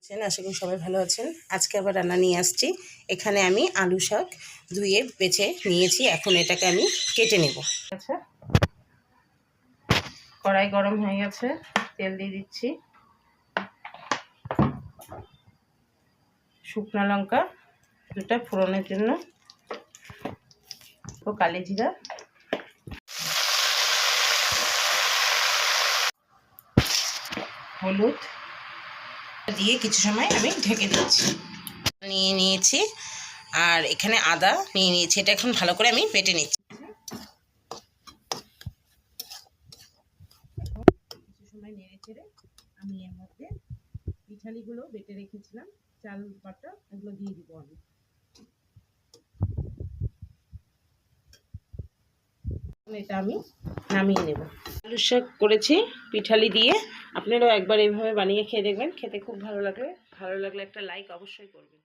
আশা করি সবাই ভালো আছেন। আজকে আবার রান্না নিয়ে আসছি। এখানে আমি আলু শাক ধুয়ে বেছে নিয়েছি, এখন এটাকে আমি কেটে নেব। আচ্ছা, কড়াই গরম হয়ে গেছে, তেল দিয়ে দিচ্ছি, শুকনো লঙ্কা দুটা ফোড়নের জন্য, ও কালি জিরা, হলুদ দিয়ে কিছু সময় আমি ঢেকে দিচ্ছি। নিয়ে নিয়েছি আর এখানে আদা নিয়ে নিয়েছি, এটা এখন ভালো করে আমি বেটে নিচ্ছি। কিছু সময় নেড়ে চেড়ে আমি এর মধ্যে পিঠালিগুলো বেটে রেখেছিলাম, চাল বাটা, এগুলো দিয়ে দিব আমি। এটা আমি নামিয়ে নেব। আলু শাক করেছি পিঠালি দিয়ে, আপনারাও একবার এইভাবে বানিয়ে খেয়ে দেখবেন, খেতে খুব ভালো লাগবে। ভালো লাগলে একটা লাইক অবশ্যই করবেন।